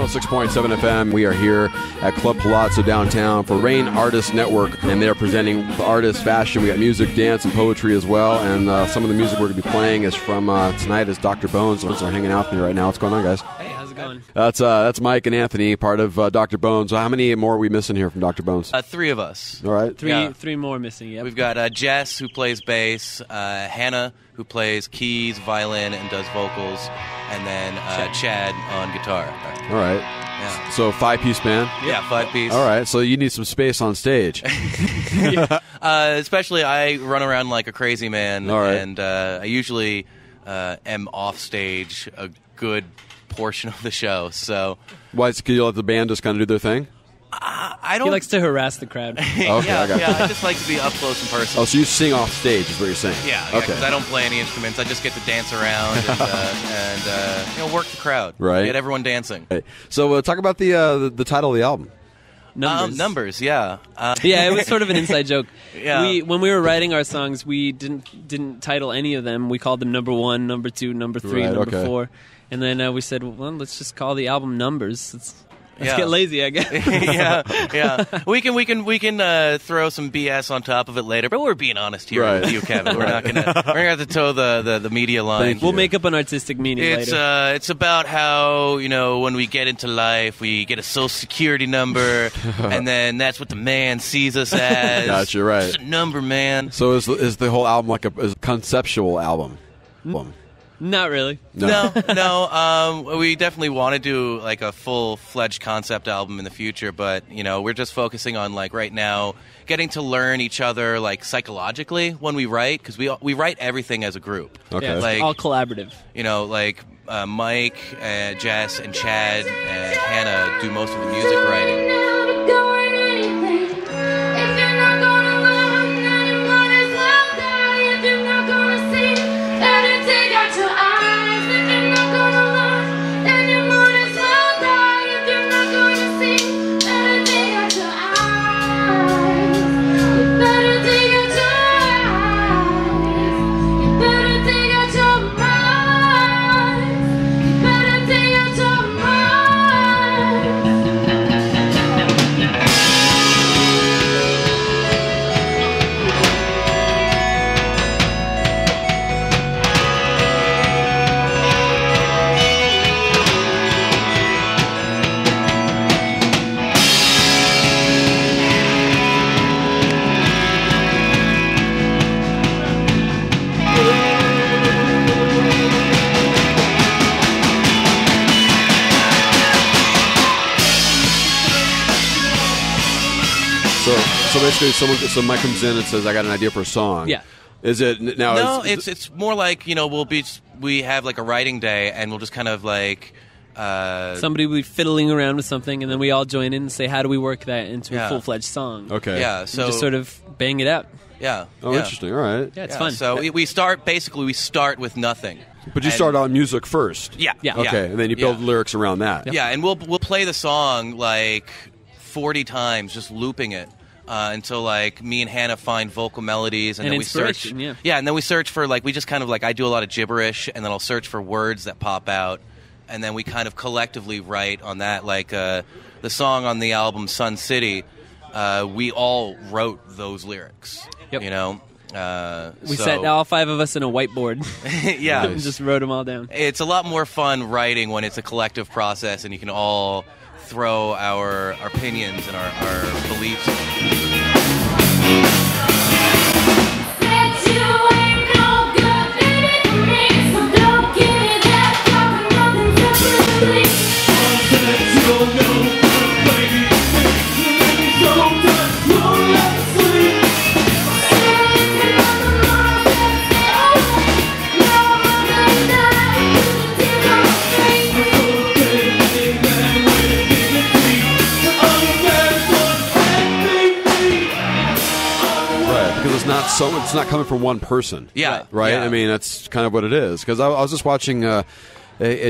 106.7 FM. We are here at Club Palazzo downtown for Rain Artist Network, and they're presenting artists, fashion. We got music, dance, and poetry as well. And some of the music we're going to be playing is from tonight is Dr. Bones. They're hanging out with me right now. What's going on, guys? Hey, how's it going? That's Mike and Anthony, part of Dr. Bones. How many more are we missing here from Dr. Bones? Three of us. All right. Three more missing. Yep. We've got Jess, who plays bass, Hannah, who plays keys, violin, and does vocals, and then Chad on guitar. All right. Yeah. So 5-piece band? Yeah, 5-piece. All right. So you need some space on stage. Especially I run around like a crazy man, All right. and I usually am off stage a good portion of the show. So Why? Can you let the band just kind of do their thing? I don't. He likes to harass the crowd. Okay, yeah, I got you. I just like to be up close and personal. Oh, so you sing off stage is what you're saying? Yeah, Okay. because I don't play any instruments. I just get to dance around and work the crowd. Right. Get everyone dancing. Okay. So talk about the title of the album. Numbers. Yeah. Yeah, it was sort of an inside joke. Yeah. When we were writing our songs, we didn't title any of them. We called them number 1, number 2, number 3, Right, number okay. 4. And then we said, well, let's just call the album Numbers. Let's Yeah. get lazy, I guess. yeah. We can throw some BS on top of it later, but we're being honest here Right. with you, Kevin. We're not gonna have to toe the media line. Thank you. We'll make up an artistic meaning later. It's about how, when we get into life, we get a social security number, and then that's what the man sees us as. Gotcha, right. Just a number, man. So is the whole album like a conceptual album? Not really. No. We definitely want to do like a full-fledged concept album in the future, but we're just focusing on like right now getting to learn each other like psychologically when we write, because we write everything as a group. Okay. Yeah, it's Like- all collaborative. Like Mike, Jess, and Chad and Hannah do most of the music writing. So basically, some Mike comes in and says, "I got an idea for a song." Yeah. Is it now? No, it's more like we have like a writing day, and we'll just kind of like Somebody will be fiddling around with something, and then we all join in and say, how do we work that into Yeah. a full-fledged song? Okay. yeah. And So just sort of bang it out. yeah. Oh, yeah. interesting. All right. Yeah, it's Yeah, fun. So we start with nothing. But you And- start on music first. Yeah. Yeah. Okay, and then you build Yeah. lyrics around that. Yeah, and we'll play the song like 40 times, just looping it until like me and Hannah find vocal melodies, and And then we search. inspiration, yeah. and then we search for like we just kind of like I do a lot of gibberish, and then I'll search for words that pop out, and then we kind of collectively write on that. Like the song on the album Sun City, we all wrote those lyrics. Yep. You know. We sat all 5 of us in a whiteboard yeah. and just wrote them all down. It's a lot more fun writing when it's a collective process and you can all throw our opinions and our beliefs. It's not coming from one person. Yeah. Right? Yeah. I mean, that's kind of what it is. Because I was just watching a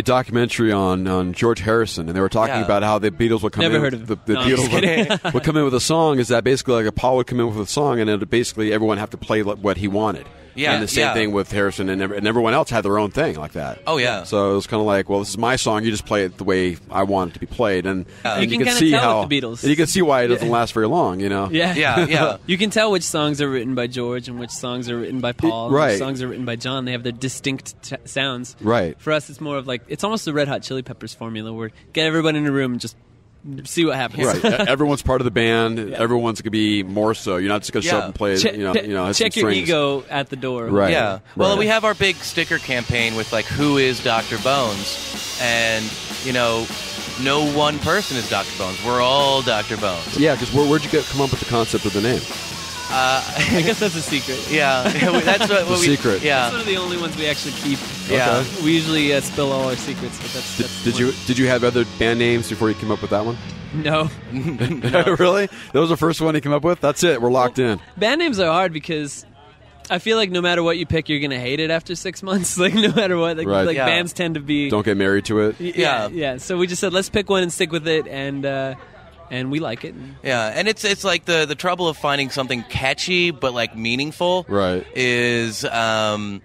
documentary on George Harrison, and they were talking Yeah. about how the Beatles would come Never in. heard of the him. No, I'm just Beatles would come in with a song. Is that basically like Paul would come in with a song, and it basically everyone have to play what he wanted. Yeah, and the same thing with Harrison and everyone else had their own thing like that. Oh, yeah. So it was kind of like, well, this is my song. You just play it the way I want it to be played, and You can kinda see tell how with the Beatles. and you can see why it doesn't last very long. Yeah. You can tell which songs are written by George and which songs are written by Paul. And Right. which songs are written by John. They have their distinct sounds. Right. For us, it's more of like it's almost the Red Hot Chili Peppers formula, where get everybody in a room and just see what happens. Right. Everyone's part of the band. Everyone's going to be more so. You're not just going to show up and play. Check hit your some strings. ego at the door. Right. Yeah. Well, Right. we have our big sticker campaign with like, who is Dr. Bones? And, no one person is Dr. Bones. We're all Dr. Bones. Yeah, because where'd you come up with the concept of the name? I guess that's a secret. Yeah. That's what The we secret. That's Yeah. one of the only ones we actually keep. Yeah. We usually spill all our secrets, but that's Did you have other band names before you came up with that one? No. Really? That was the first one you came up with? That's it. We're locked in. Band names are hard because I feel like no matter what you pick, you're gonna hate it after 6 months. Like no matter what, Right. Yeah. bands tend to be. Don't get married to it. Yeah. So we just said let's pick one and stick with it, and we like it. Yeah, and it's like the trouble of finding something catchy but like meaningful, Right. is kind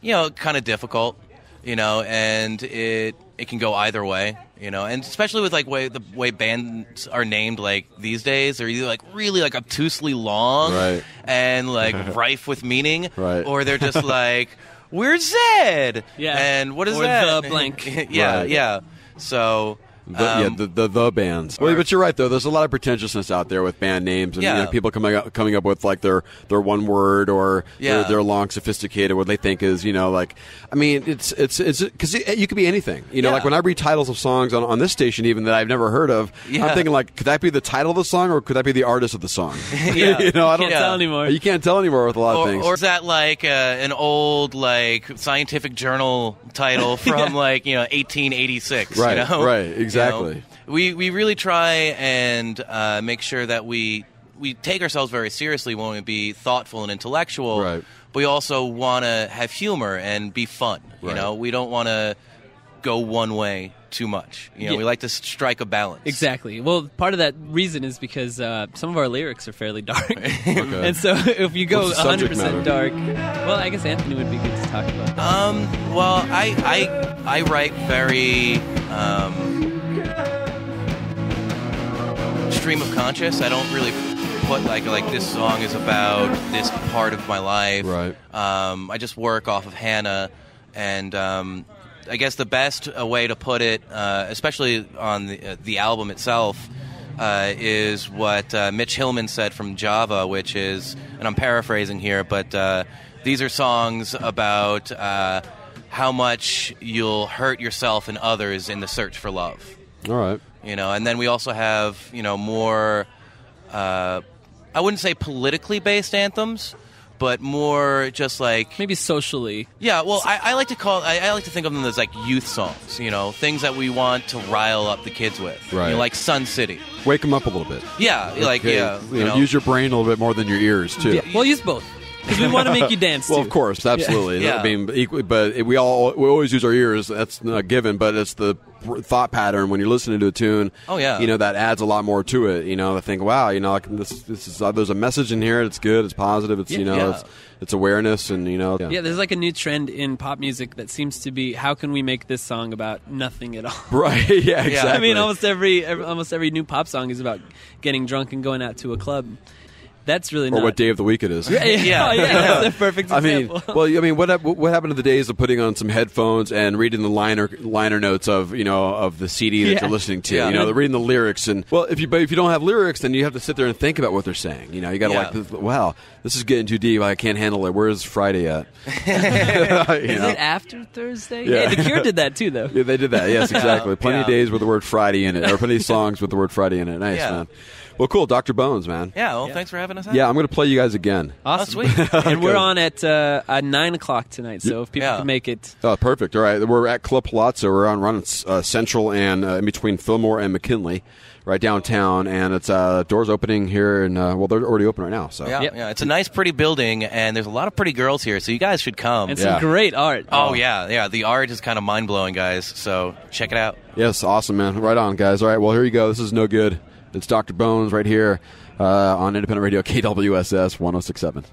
of difficult, and it can go either way, and especially with like the way bands are named like these days, they're either like really like obtusely long, Right. and like rife with meaning, Right. or they're just like we're Zed, Yeah. and what is Or that? the blank. Yeah, Right. yeah. So. The bands. Well, but you're right though. There's a lot of pretentiousness out there with band names, and Yeah. people coming up with like their one word or Yeah. their long sophisticated what they think is I mean it's because you could be anything. Yeah. Like when I read titles of songs on this station even that I've never heard of, Yeah. I'm thinking like, could that be the title of the song or could that be the artist of the song? Yeah. I don't Can't tell anymore. You can't tell anymore with a lot of things. Or is that like an old like scientific journal title from 1886? Right, right, exactly. We really try and make sure that we take ourselves very seriously when we be thoughtful and intellectual. Right. But we also want to have humor and be fun. Right. We don't want to go one way too much. Yeah. We like to strike a balance. Exactly. Well, part of that reason is because some of our lyrics are fairly dark, Okay. and so if you go What's the subject 100% matter? dark, well, I guess Anthony would be good to talk about. Well, I write very stream of conscious. I don't really put like this song is about this part of my life. Right. I just work off of Hannah, and I guess the best way to put it, especially on the album itself, is what Mitch Hillman said from Java, which is, and I'm paraphrasing here, but these are songs about how much you'll hurt yourself and others in the search for love. All right. And then we also have, more, I wouldn't say politically based anthems, but more just like... Maybe socially. Yeah, well, I like to I like to think of them as like youth songs, things that we want to rile up the kids with. Right. Like Sun City. Wake them up a little bit. Yeah, Okay. Use your brain a little bit more than your ears too. Yeah. Well, use both because we want to make you dance. Well, too. of course, absolutely. Yeah. I mean, equally, but we always use our ears. That's not given, but it's the thought pattern when you're listening to a tune. Oh, yeah. That adds a lot more to it. I think, wow, like this is there's a message in here. It's good. It's positive. It's Yeah. it's awareness, and Yeah, there's like a new trend in pop music that seems to be how can we make this song about nothing at all? Right. Yeah. Exactly. I mean, almost every new pop song is about getting drunk and going out to a club. That's really or not what day of the week it is. Yeah, that's the perfect example. What happened to the days of putting on some headphones and reading the liner notes of the CD that Yeah. you're listening to? Yeah. They're reading the lyrics, and if you don't have lyrics, then you have to sit there and think about what they're saying. You got to wow, this is getting too deep. I can't handle it. Where's Friday at? Is it after Thursday? Yeah. The Cure did that too, though. Yeah, they did that. Yes, exactly. Plenty of Yeah. days with the word Friday in it, or plenty of songs with the word Friday in it. Nice, Yeah. man. Well, cool. Dr. Bones, man. Yeah, well, thanks for having us out. Yeah, I'm going to play you guys again. Awesome. Oh, sweet. And we're on at 9 o'clock tonight, so if people Yeah. can make it. Oh, perfect. All right. We're at Club Palazzo. We're on running Central and in between Fillmore and McKinley, right downtown. And it's doors opening here, and they're already open right now. So Yeah, Yep. yeah, it's a nice, pretty building, and there's a lot of pretty girls here, so you guys should come. And Yeah. some great art. Oh, yeah. The art is kind of mind-blowing, guys, so check it out. Yes, awesome, man. Right on, guys. All right, well, here you go. This is No Good. It's Dr. Bones right here on Independent Radio KWSS 106.7.